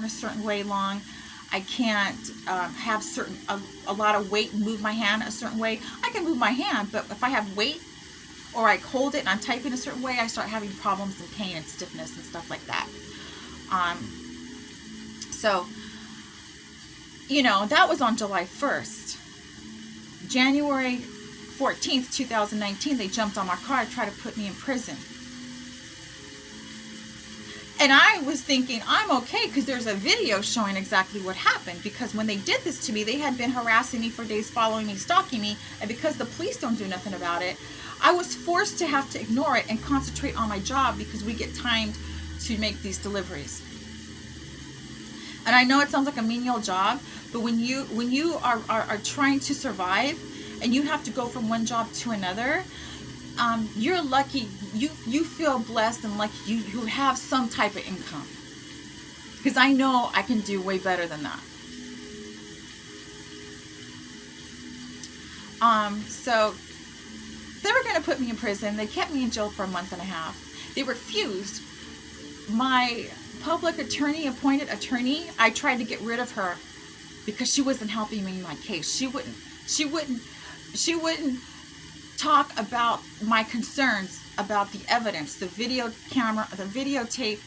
in a certain way long. I can't have a lot of weight and move my hand a certain way. I can move my hand, but if I have weight or I hold it and I'm typing a certain way, I start having problems and pain and stiffness and stuff like that. So, that was on July 1st. January 14th, 2019, they jumped on my car to try to put me in prison. And I was thinking, I'm okay, because there's a video showing exactly what happened. Because when they did this to me, they had been harassing me for days, following me, stalking me. And because the police don't do nothing about it, I was forced to have to ignore it and concentrate on my job, because we get timed to make these deliveries. And I know it sounds like a menial job, but when you are trying to survive and you have to go from one job to another, you're lucky. You feel blessed and lucky you have some type of income. Because I know I can do way better than that. So they were going to put me in prison. They kept me in jail for a month and a half. They refused. My public attorney, appointed attorney, I tried to get rid of her because she wasn't helping me in my case. She wouldn't talk about my concerns about the evidence, the video camera, the videotape,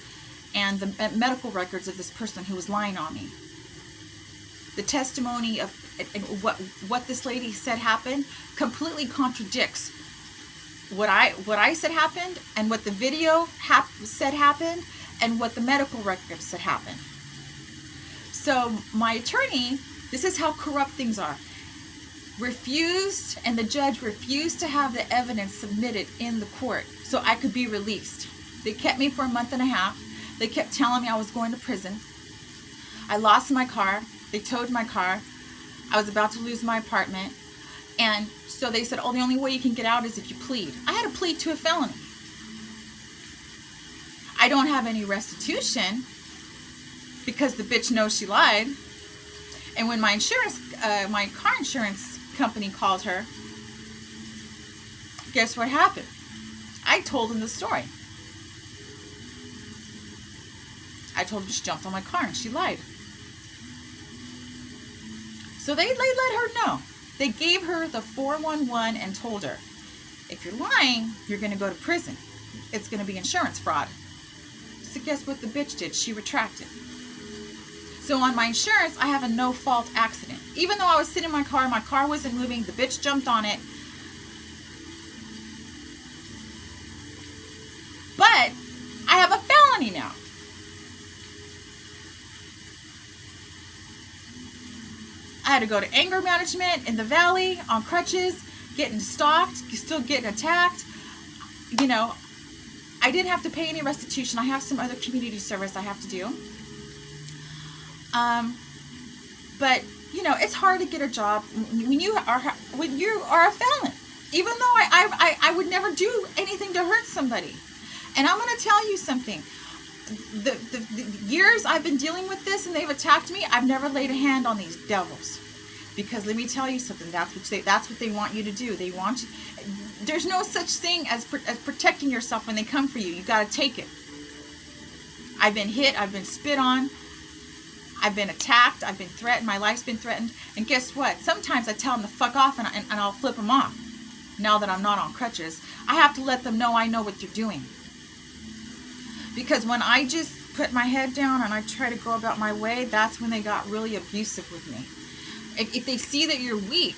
and the medical records of this person who was lying on me. The testimony of what this lady said happened completely contradicts what I said happened, and what the video said happened, and what the medical records said happened. So my attorney, this is how corrupt things are, refused, and the judge refused to have the evidence submitted in the court so I could be released. They kept me for a month and a half. They kept telling me I was going to prison. I lost my car. They towed my car. I was about to lose my apartment. And so they said, the only way you can get out is if you plead. I had to plead to a felony. I don't have any restitution because the bitch knows she lied. And when my car insurance company called her, guess what happened? I told them the story. I told them she jumped on my car and she lied. So they let her know. They gave her the 411 and told her, if you're lying, you're going to go to prison. It's going to be insurance fraud. So guess what the bitch did? She retracted. So on my insurance, I have a no-fault accident. Even though I was sitting in my car wasn't moving, the bitch jumped on it. But I have a felony now. I had to go to anger management in the valley on crutches, getting stalked, still getting attacked. I didn't have to pay any restitution. I have some other community service I have to do. But it's hard to get a job when you are a felon. Even though I would never do anything to hurt somebody. And I'm going to tell you something. The years I've been dealing with this and they've attacked me, I've never laid a hand on these devils. Because let me tell you something, that's what they want you to do. They want you, there's no such thing as protecting yourself when they come for you. You got to take it. I've been hit, I've been spit on, I've been attacked, I've been threatened, my life's been threatened. And guess what? Sometimes I tell them to fuck off and I'll flip them off. Now that I'm not on crutches, I have to let them know I know what they're doing. Because when I just put my head down and I try to go about my way, that's when they got really abusive with me. If they see that you're weak,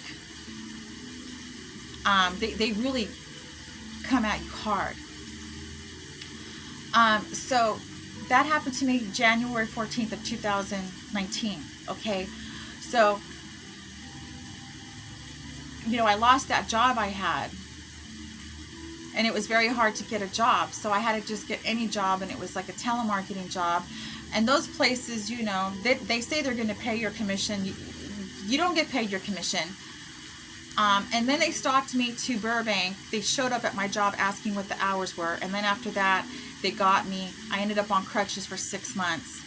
they really come at you hard. So that happened to me January 14th of 2019. Okay, so I lost that job I had. And it was very hard to get a job. So I had to just get any job, and it was like a telemarketing job. And those places, they say they're going to pay your commission. You don't get paid your commission. And then they stalked me to Burbank. They showed up at my job asking what the hours were. And then after that, they got me. I ended up on crutches for 6 months.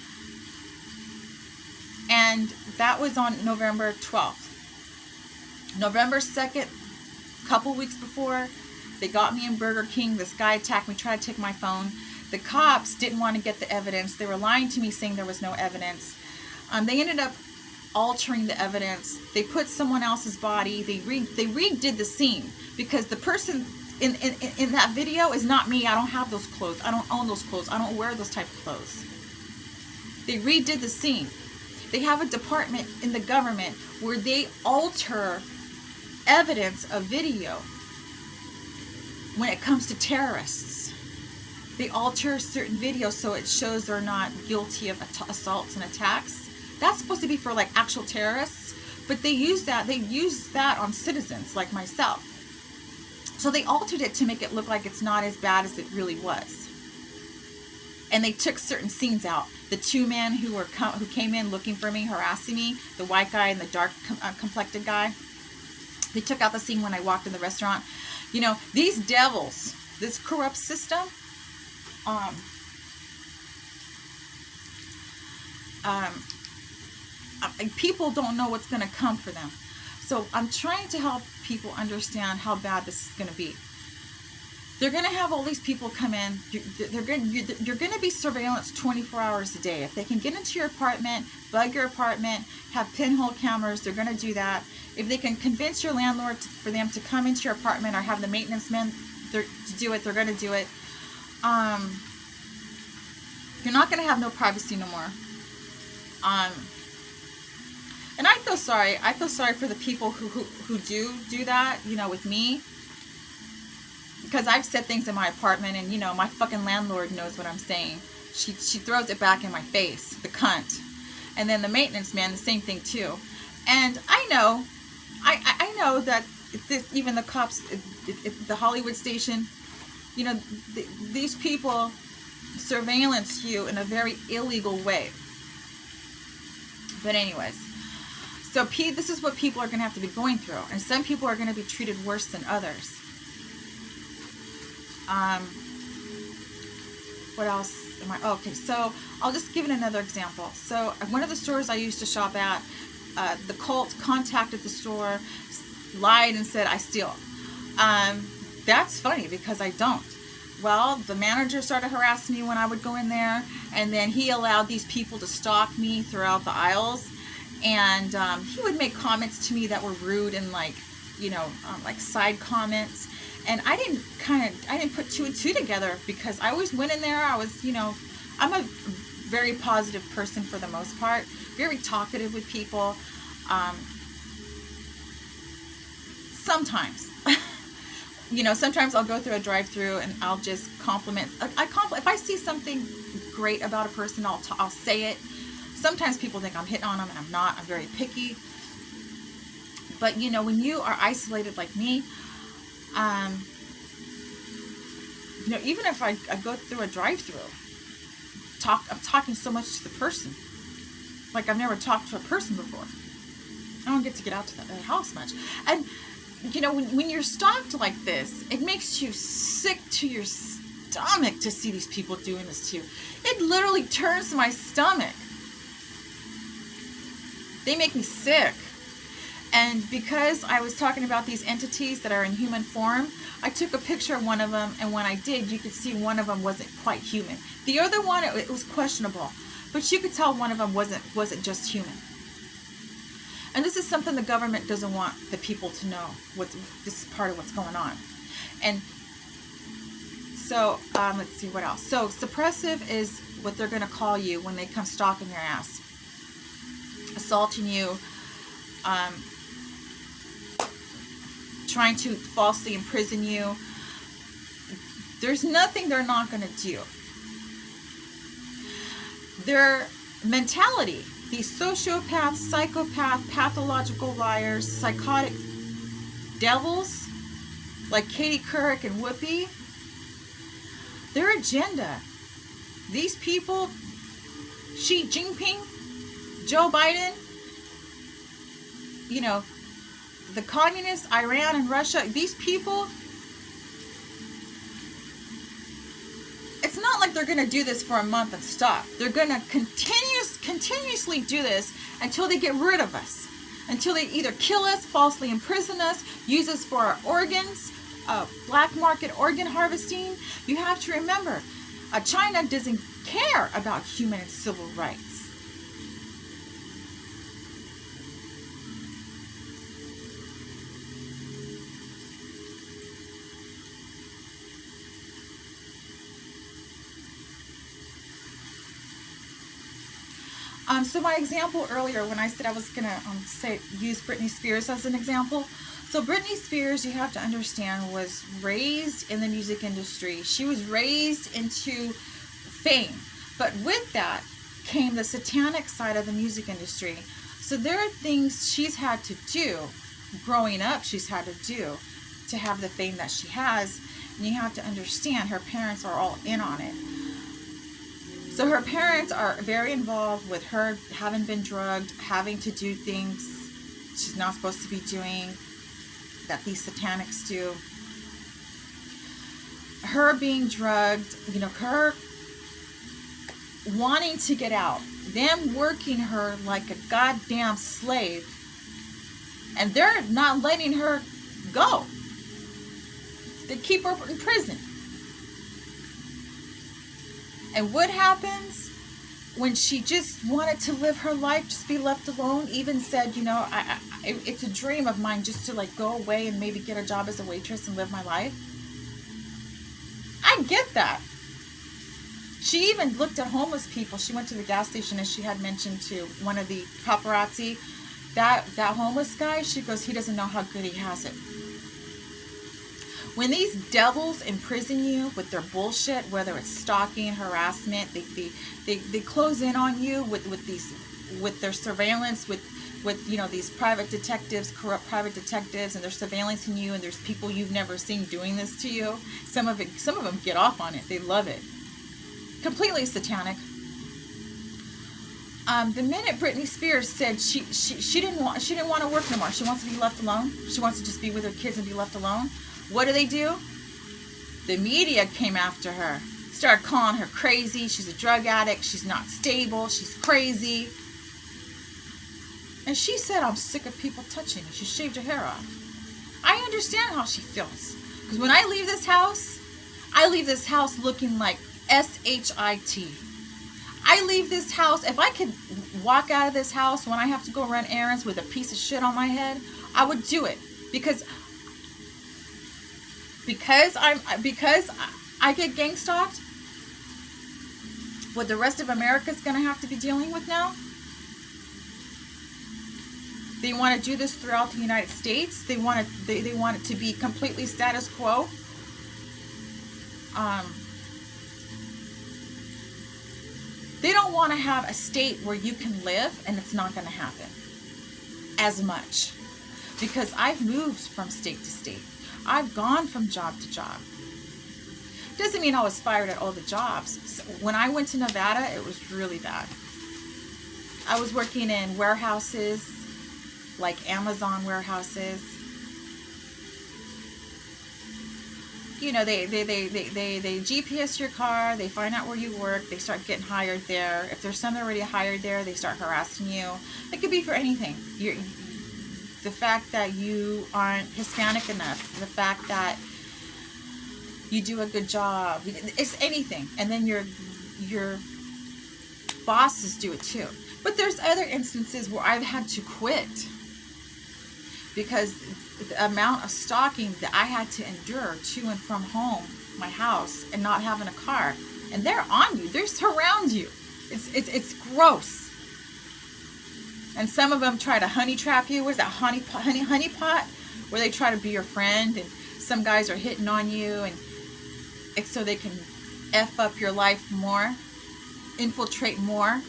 And that was on November 12th. November 2nd, a couple weeks before, they got me in Burger King. This guy attacked me, tried to take my phone. The cops didn't want to get the evidence. They were lying to me saying there was no evidence. They ended up altering the evidence. They put someone else's body. They redid the scene because the person in that video is not me. I don't have those clothes. I don't own those clothes. I don't wear those type of clothes. They redid the scene. They have a department in the government where they alter evidence of video when it comes to terrorists. They alter certain videos so it shows they're not guilty of assaults and attacks. That's supposed to be for like actual terrorists, but they use that on citizens like myself. So they altered it to make it look like it's not as bad as it really was. And they took certain scenes out. The two men who came in looking for me, harassing me, the white guy and the dark complected guy. They took out the scene when I walked in the restaurant. You know, these devils, this corrupt system, people don't know what's going to come for them. So I'm trying to help people understand how bad this is going to be. They're going to have all these people come in. You're going to be surveillance 24 hours a day. If they can get into your apartment, bug your apartment, have pinhole cameras, they're going to do that. If they can convince your landlord for them to come into your apartment or have the maintenance men to do it, they're going to do it. You're not going to have no privacy no more. And I feel sorry. I feel sorry for the people who do that, you know, with me. Because I've said things in my apartment and, you know, my fucking landlord knows what I'm saying. She throws it back in my face, the cunt. And then the maintenance man, the same thing too. And I know that even the cops, the Hollywood station, you know, these people surveillance you in a very illegal way. But anyways, so this is what people are going to have to be going through. And some people are going to be treated worse than others. What else am I? Okay, so I'll just give it another example. So one of the stores I used to shop at, the cult contacted the store, lied and said I steal. That's funny because I don't. Well, the manager started harassing me when I would go in there, and then he allowed these people to stalk me throughout the aisles, and he would make comments to me that were rude and like, you know, like side comments. And I didn't put two and two together because I always went in there. I was, you know, I'm a very positive person for the most part, very talkative with people. Sometimes, you know, sometimes I'll go through a drive-through and I'll just compliment. If I see something great about a person, I'll say it. Sometimes people think I'm hitting on them, and I'm not. I'm very picky. But you know, when you are isolated like me, you know, even if I go through a drive-through, I'm talking so much to the person, like I've never talked to a person before. I don't get to get out to the house much. And you know, when you're stalked like this, it makes you sick to your stomach to see these people doing this to you. It literally turns my stomach. They make me sick. And because I was talking about these entities that are in human form, I took a picture of one of them, and when I did, you could see one of them wasn't quite human. The other one, it was questionable, but you could tell one of them wasn't just human. And this is something the government doesn't want the people to know. This is part of what's going on. And so, let's see what else. So, suppressive is what they're going to call you when they come stalking your ass, assaulting you, trying to falsely imprison you. There's nothing they're not going to do. Their mentality, these sociopaths, psychopath, pathological liars, psychotic devils like Katie Couric and Whoopi, their agenda, these people, Xi Jinping, Joe Biden, you know, the communists, Iran and Russia, these people, it's not like they're going to do this for a month and stop. They're going to continuously do this until they get rid of us, until they either kill us, falsely imprison us, use us for our organs, black market organ harvesting. You have to remember, China doesn't care about human and civil rights. So my example earlier, when I said I was gonna use Britney Spears as an example. So Britney Spears, you have to understand, was raised in the music industry. She was raised into fame, but with that came the satanic side of the music industry. So there are things she's had to do, growing up, she's had to do to have the fame that she has. And you have to understand, her parents are all in on it. So her parents are very involved with her having been drugged, having to do things she's not supposed to be doing, that these satanics do. Her being drugged, you know, her wanting to get out, them working her like a goddamn slave, and they're not letting her go. They keep her in prison. And what happens when she just wanted to live her life, just be left alone, even said, you know, it's a dream of mine just to like go away and maybe get a job as a waitress and live my life. I get that. She even looked at homeless people. She went to the gas station, and she had mentioned to one of the paparazzi, that homeless guy, she goes, he doesn't know how good he has it. When these devils imprison you with their bullshit, whether it's stalking, harassment, they close in on you with their surveillance, with you know, these private detectives, corrupt private detectives, and they're surveillancing you, and there's people you've never seen doing this to you. Some of them get off on it. They love it. Completely satanic. The minute Britney Spears said she didn't want to work no more, she wants to be left alone. She wants to just be with her kids and be left alone. What do? The media came after her, started calling her crazy. She's a drug addict. She's not stable. She's crazy. And she said, I'm sick of people touching me. She shaved her hair off. I understand how she feels. Because when I leave this house looking like S-H-I-T. I leave this house, if I could walk out of this house when I have to go run errands with a piece of shit on my head, I would do it. Because I get gang stalked, what the rest of America's going to have to be dealing with now. They want to do this throughout the United States. They want it to be completely status quo. They don't want to have a state where you can live, and it's not going to happen as much. Because I've moved from state to state. I've gone from job to job. Doesn't mean I was fired at all the jobs. So when I went to Nevada, it was really bad. I was working in warehouses, like Amazon warehouses. You know, they GPS your car, they find out where you work, they start getting hired there. If there's someone already hired there, they start harassing you. It could be for anything. The fact that you aren't Hispanic enough, the fact that you do a good job, it's anything. And then your bosses do it too. But there's other instances where I've had to quit because the amount of stalking that I had to endure to and from home, my house, and not having a car. And they're on you. They surround you. It's gross. And some of them try to honey trap you. Where's that honey pot? Where they try to be your friend, and some guys are hitting on you, and it's so they can F up your life more, infiltrate more.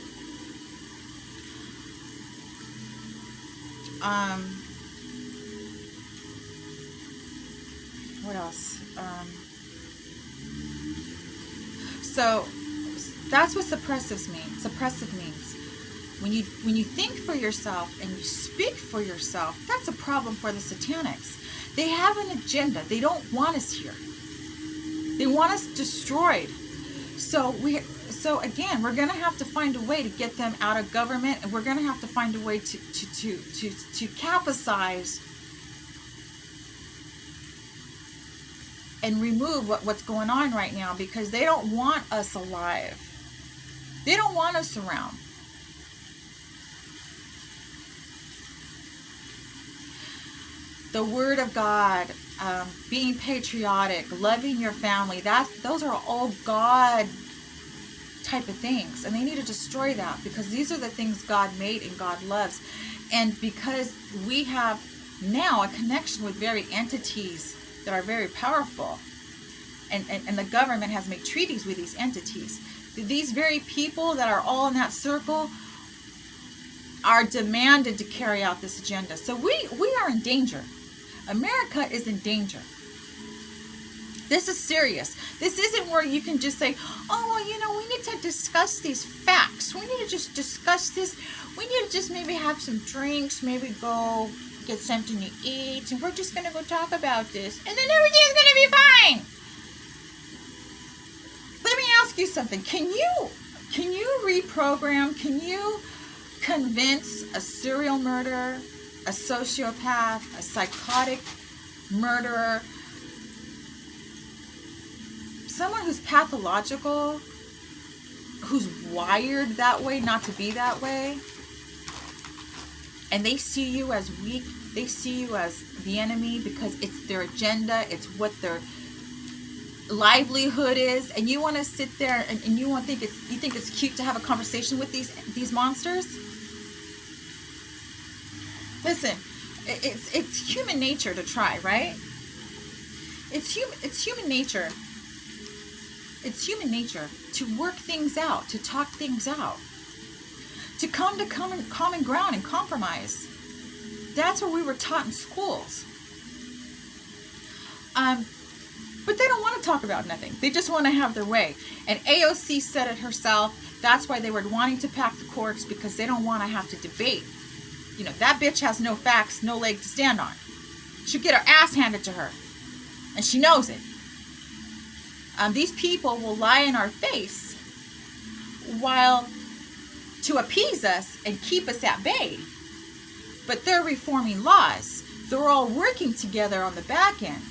What else? So that's what suppressive means. When you think for yourself and you speak for yourself, that's a problem for the satanics. They have an agenda. They don't want us here. They want us destroyed. So again, we're going to have to find a way to get them out of government, and we're going to have to find a way to capitalize and remove what's going on right now, because they don't want us alive. They don't want us around. The Word of God, being patriotic, loving your family, those are all God type of things, and they need to destroy that, because these are the things God made and God loves. And because we have now a connection with very entities that are very powerful, and the government has made treaties with these entities, these very people that are all in that circle are demanded to carry out this agenda. So we are in danger. America is in danger. This is serious. This isn't where you can just say, oh, well, you know, we need to discuss these facts. We need to just discuss this. We need to just maybe have some drinks, maybe go get something to eat, and we're just going to go talk about this, and then everything's going to be fine. Let me ask you something. Can you reprogram? Can you convince a serial murderer, a sociopath, a psychotic murderer, someone who's pathological, who's wired that way, not to be that way, and they see you as weak, they see you as the enemy because it's their agenda, it's what their livelihood is, and you want to sit there and you think it's cute to have a conversation with these monsters? Listen, it's human nature to try, right? It's human nature. It's human nature to work things out, to talk things out, to come to common ground and compromise. That's what we were taught in schools. But they don't want to talk about nothing. They just want to have their way. And AOC said it herself. That's why they were wanting to pack the courts, because they don't want to have to debate. You know, that bitch has no facts, no leg to stand on. She'll get her ass handed to her. And she knows it. These people will lie in our face while to appease us and keep us at bay. But they're reforming laws. They're all working together on the back end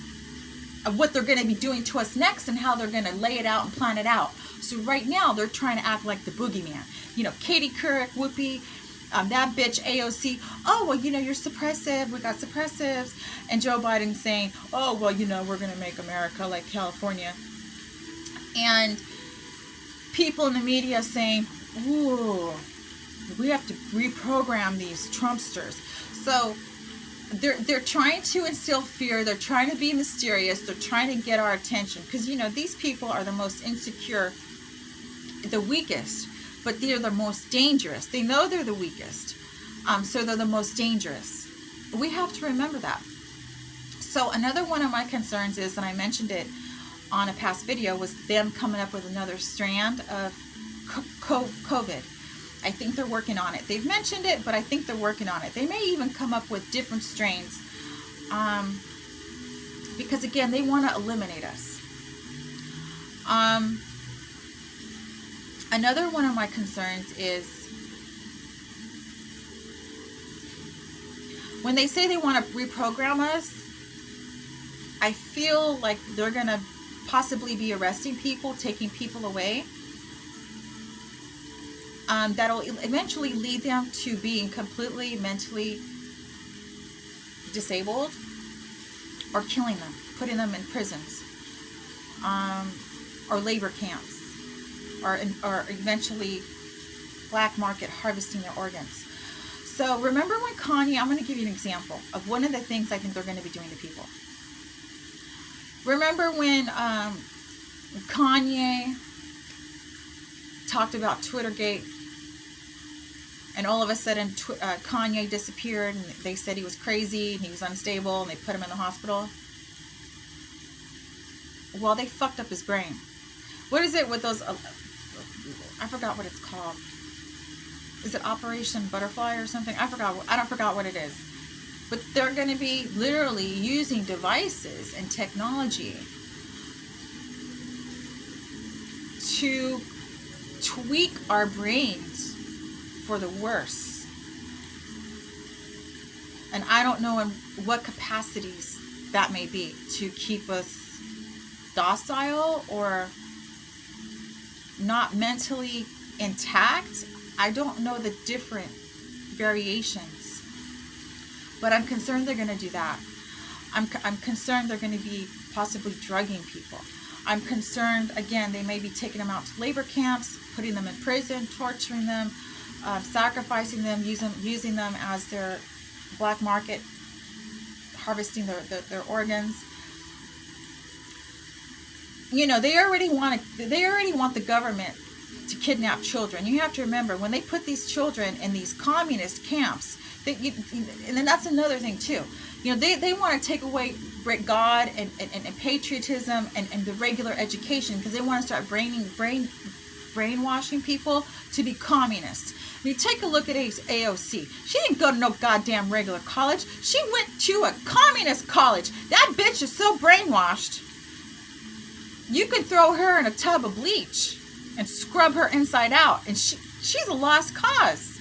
of what they're going to be doing to us next and how they're going to lay it out and plan it out. So right now they're trying to act like the boogeyman. You know, Katie Couric, Whoopi, that bitch AOC, oh, well, you know, you're suppressive, we got suppressives. And Joe Biden saying, oh, well, you know, we're going to make America like California. And people in the media saying, ooh, we have to reprogram these Trumpsters. So they're trying to instill fear. They're trying to be mysterious. They're trying to get our attention. Because, you know, these people are the most insecure, the weakest, but they're the most dangerous. They know they're the weakest. So they're the most dangerous. We have to remember that. So another one of my concerns is, and I mentioned it on a past video, was them coming up with another strand of COVID. I think they're working on it. They've mentioned it, but I think they're working on it. They may even come up with different strains, because again, they want to eliminate us. Another one of my concerns is when they say they want to reprogram us, I feel like they're going to possibly be arresting people, taking people away. That'll eventually lead them to being completely mentally disabled, or killing them, putting them in prisons, or labor camps, or eventually black market harvesting their organs. So remember when Kanye, I'm going to give you an example of one of the things I think they're going to be doing to people. Remember when Kanye talked about Twittergate, and all of a sudden Kanye disappeared, and they said he was crazy and he was unstable, and they put him in the hospital? Well, they fucked up his brain. What is it with those, I forgot what it's called. Is it Operation Butterfly or something? I don't forgot what it is. But they're going to be literally using devices and technology to tweak our brains for the worse. And I don't know in what capacities that may be, to keep us docile or not mentally intact. I don't know the different variations, but I'm concerned they're going to do that. I'm concerned they're going to be possibly drugging people. I'm concerned, again, they may be taking them out to labor camps, putting them in prison, torturing them, sacrificing them, using them as their black market, harvesting their organs. You know, they already want the government to kidnap children. You have to remember, when they put these children in these communist camps, and then that's another thing too. You know, they want to take away God and patriotism and the regular education, because they want to start brainwashing people to be communists. I mean, take a look at AOC. She didn't go to no goddamn regular college. She went to a communist college. That bitch is so brainwashed. You could throw her in a tub of bleach and scrub her inside out, and she's a lost cause.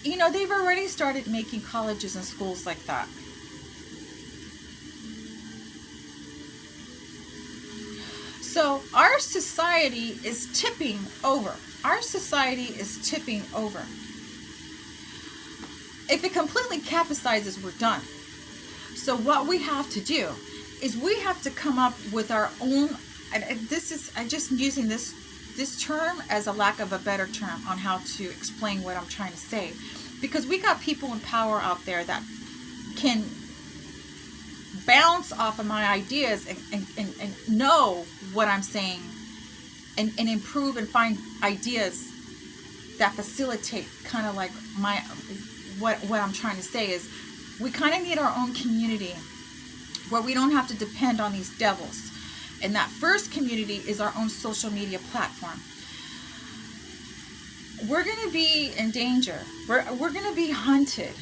You know, they've already started making colleges and schools like that. So our society is tipping over. Our society is tipping over. If it completely capsizes, we're done. So what we have to do is we have to come up with our own, and I'm just using this term as a lack of a better term on how to explain what I'm trying to say, because we got people in power out there that can bounce off of my ideas and know what I'm saying and improve and find ideas that facilitate kind of like what I'm trying to say is we kind of need our own community where we don't have to depend on these devils. And that first community is our own social media platform. We're going to be in danger. We're going to be hunted.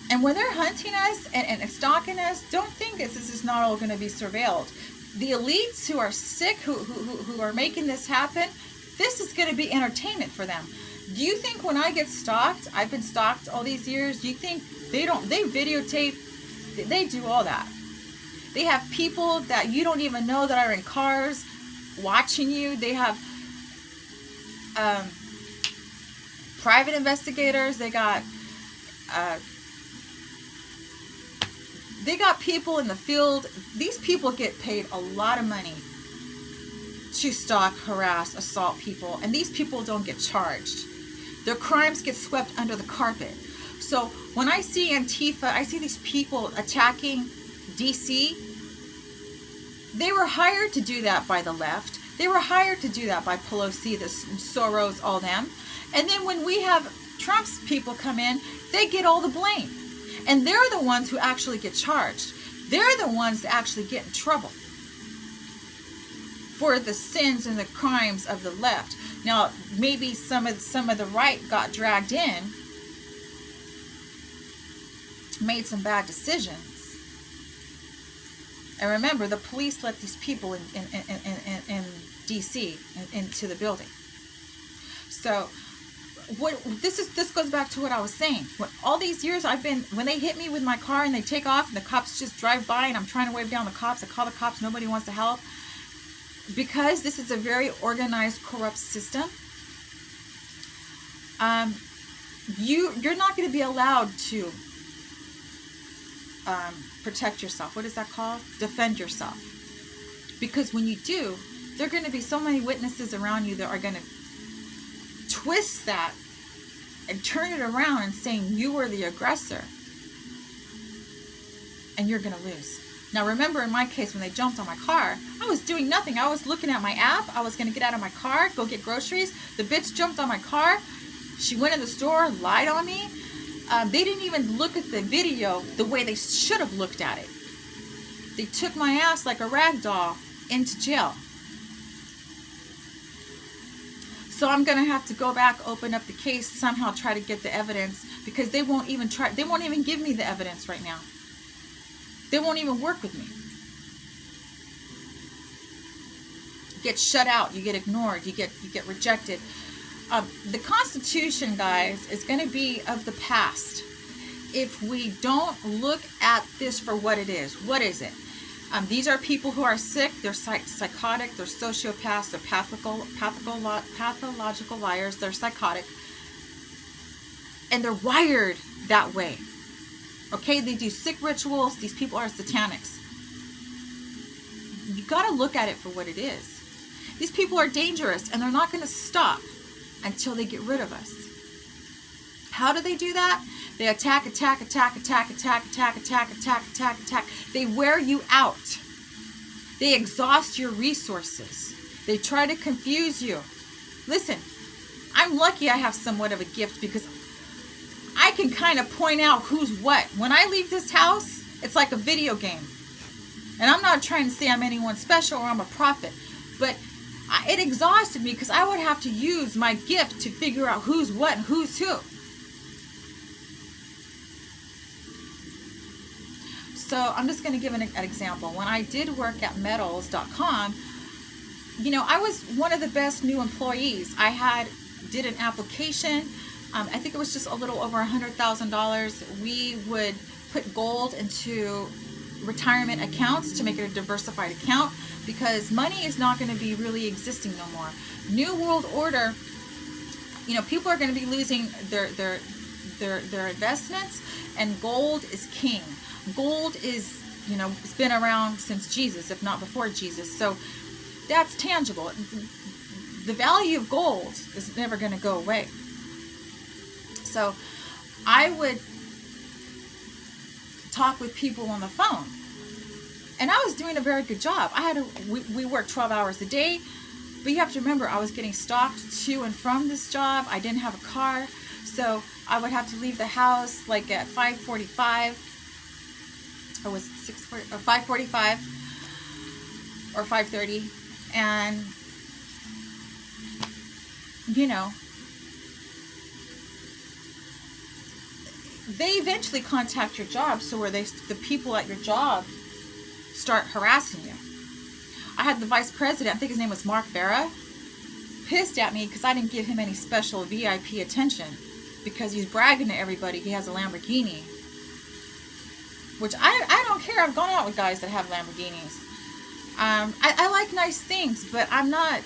And when they're hunting us and stalking us, don't think this is not all going to be surveilled. The elites who are sick, who are making this happen, this is going to be entertainment for them. Do you think when I get stalked, I've been stalked all these years, do you think they videotape, they do all that? They have people that you don't even know that are in cars watching you. They have private investigators. They got people in the field. These people get paid a lot of money to stalk, harass, assault people, and these people don't get charged. Their crimes get swept under the carpet. So when I see Antifa, I see these people attacking DC. They were hired to do that by the left. They were hired to do that by Pelosi, the Soros, all them. And then when we have Trump's people come in, they get all the blame. And they're the ones who actually get charged. They're the ones that actually get in trouble for the sins and the crimes of the left. Now, maybe some of the right got dragged in, made some bad decisions. And remember, the police let these people in DC into the building. So this goes back to what I was saying. All these years when they hit me with my car and they take off and the cops just drive by and I'm trying to wave down the cops, I call the cops, nobody wants to help. Because this is a very organized, corrupt system, you're not going to be allowed to protect yourself. What is that called? Defend yourself. Because when you do, there are going to be so many witnesses around you that are going to twist that and turn it around and saying you were the aggressor. And you're going to lose. Now remember, in my case, when they jumped on my car, I was doing nothing. I was looking at my app. I was going to get out of my car, go get groceries. The bitch jumped on my car. She went in the store, lied on me. They didn't even look at the video the way they should have looked at it. They took my ass like a rag doll into jail. So I'm going to have to go back, open up the case, somehow try to get the evidence, because they won't even give me the evidence right now. They won't even work with me. You get shut out, you get ignored, you get rejected. The Constitution, guys, is going to be of the past if we don't look at this for what it is. What is it? These are people who are sick, they're psychotic, they're sociopaths, they're pathological liars, they're psychotic, and they're wired that way. Okay, they do sick rituals. These people are satanics. You got to look at it for what it is. These people are dangerous, and they're not going to stop until they get rid of us. How do they do that? They attack. They wear you out. They exhaust your resources. They try to confuse you. Listen, I'm lucky I have somewhat of a gift because I can kind of point out who's what. When I leave this house, it's like a video game. And I'm not trying to say I'm anyone special or I'm a prophet, but it exhausted me because I would have to use my gift to figure out who's what and who's who. So I'm just going to give an example. When I did work at metals.com, you know, I was one of the best new employees. I did an application. I think it was just a little over $100,000. We would put gold into retirement accounts to make it a diversified account because money is not going to be really existing no more. New World Order, you know, people are going to be losing their investments, and gold is king. Gold is, you know, it's been around since Jesus, if not before Jesus. So that's tangible. The value of gold is never going to go away. So I would talk with people on the phone, and I was doing a very good job. We worked 12 hours a day, but you have to remember I was getting stalked to and from this job. I didn't have a car, so I would have to leave the house like at 5:45. Or was it 6:40 or 5:45 or 5:30, and you know, they eventually contact your job, so where the people at your job start harassing you. I had the vice president, I think his name was Mark Vera, pissed at me because I didn't give him any special VIP attention because he's bragging to everybody he has a Lamborghini. Which I don't care. I've gone out with guys that have Lamborghinis. I like nice things, but I'm not.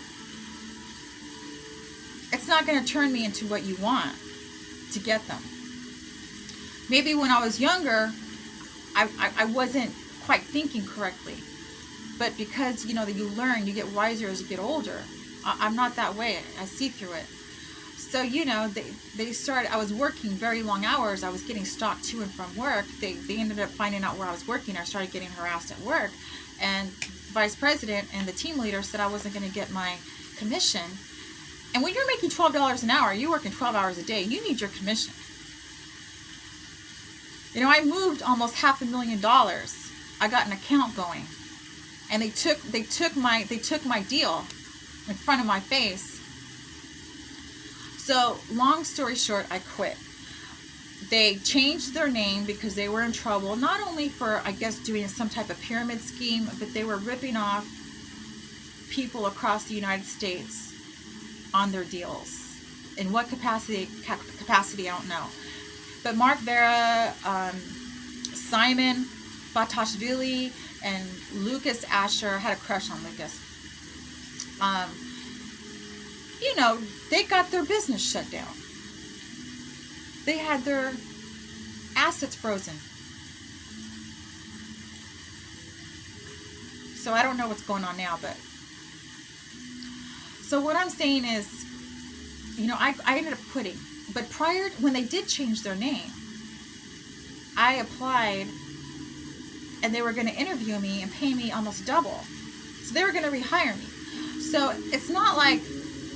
It's not going to turn me into what you want to get them. Maybe when I was younger, I wasn't quite thinking correctly. But because, you know, that you learn, you get wiser as you get older. I'm not that way. I see through it. So, you know, they started, I was working very long hours. I was getting stalked to and from work. They ended up finding out where I was working. I started getting harassed at work. And the vice president and the team leader said I wasn't going to get my commission. And when you're making $12 an hour, you're working 12 hours a day, you need your commission. You know, I moved almost $500,000. I got an account going. And they took my deal in front of my face. So, long story short, I quit. They changed their name because they were in trouble, not only for, I guess, doing some type of pyramid scheme, but they were ripping off people across the United States on their deals. In what capacity, I don't know. But Mark Vera, Simon Batashvili, and Lucas Asher, had a crush on Lucas. You know, they got their business shut down. They had their assets frozen. So I don't know what's going on now, but so what I'm saying is, you know, I ended up quitting. But when they did change their name, I applied, and they were going to interview me and pay me almost double. So they were going to rehire me. So it's not like,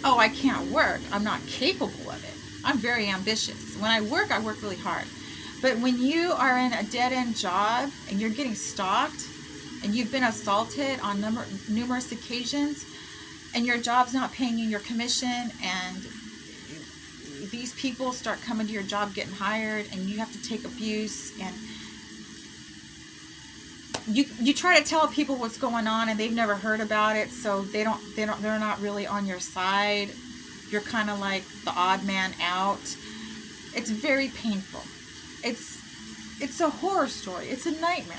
oh, I can't work. I'm not capable of it. I'm very ambitious. When I work really hard. But when you are in a dead-end job and you're getting stalked and you've been assaulted on numerous occasions and your job's not paying you your commission, and these people start coming to your job getting hired, and you have to take abuse, and you try to tell people what's going on and they've never heard about it, so they're not really on your side. You're kind of like the odd man out. It's very painful. It's a horror story. It's a nightmare.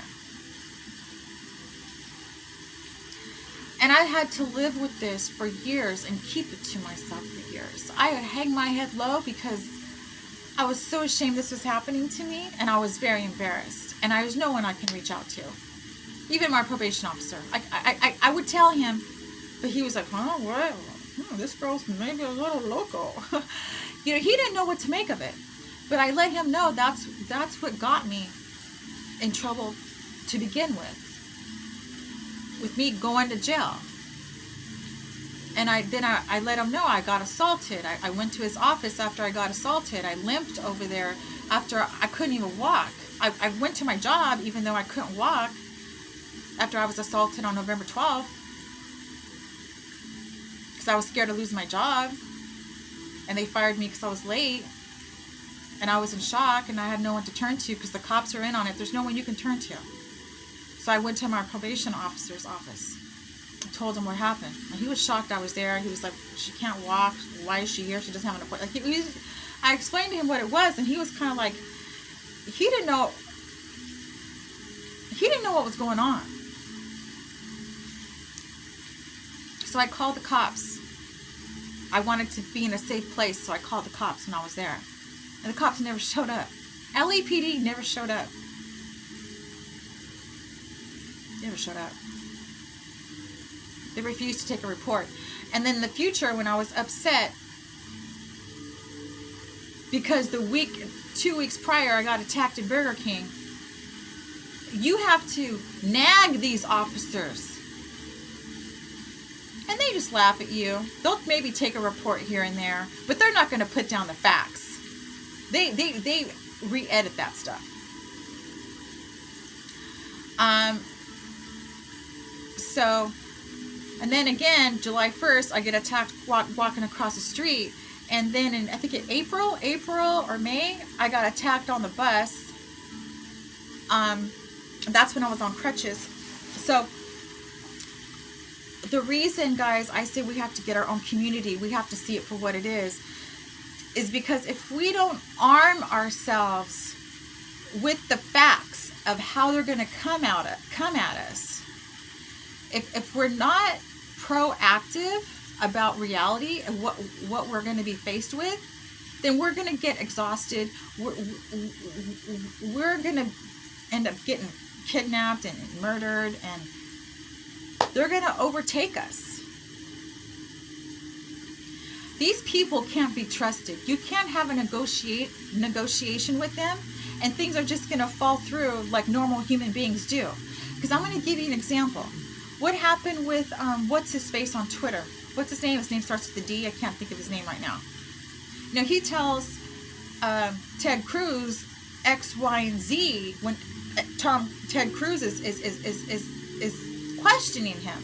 And I had to live with this for years and keep it to myself for years. I hang my head low because I was so ashamed this was happening to me, and I was very embarrassed. And there's no one I can reach out to. Even my probation officer. I would tell him, but he was like, "Huh, what? This girl's maybe a little loco." He didn't know what to make of it. But I let him know that's what got me in trouble to begin with me going to jail. And I let him know I got assaulted. I went to his office after I got assaulted. I limped over there after I couldn't even walk. I went to my job even though I couldn't walk after I was assaulted on November 12th. Because I was scared of losing my job. And they fired me because I was late. And I was in shock and I had no one to turn to because the cops are in on it. There's no one you can turn to. So I went to my probation officer's office. I told him what happened. And he was shocked I was there. He was like, "She can't walk. Why is she here? She doesn't have an appointment." I explained to him what it was, and he was kind of like, he didn't know what was going on. So I called the cops. I wanted to be in a safe place, so I called the cops when I was there. And the cops never showed up. LAPD never showed up. Never showed up. They refused to take a report. And then in the future, when I was upset, because 2 weeks prior, I got attacked at Burger King, you have to nag these officers. And they just laugh at you. They'll maybe take a report here and there, but they're not going to put down the facts. They re-edit that stuff. So, and then again, July 1st, I get attacked walking across the street. And then in, I think in April or May, I got attacked on the bus. That's when I was on crutches. So the reason, guys, I say we have to get our own community, we have to see it for what it is because if we don't arm ourselves with the facts of how they're going to come at us, if we're not proactive about reality and what we're going to be faced with, then we're going to get exhausted. We're going to end up getting kidnapped and murdered, and they're going to overtake us. These people can't be trusted. You can't have a negotiation with them, and things are just going to fall through like normal human beings do. Because I'm going to give you an example. What happened with, what's his face on Twitter? What's his name? His name starts with a D. I can't think of his name right now. He tells Ted Cruz X, Y, and Z when Ted Cruz is questioning him.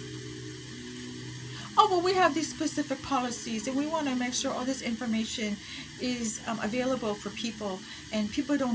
"Oh, well, we have these specific policies, and we want to make sure all this information is available for people, and people don't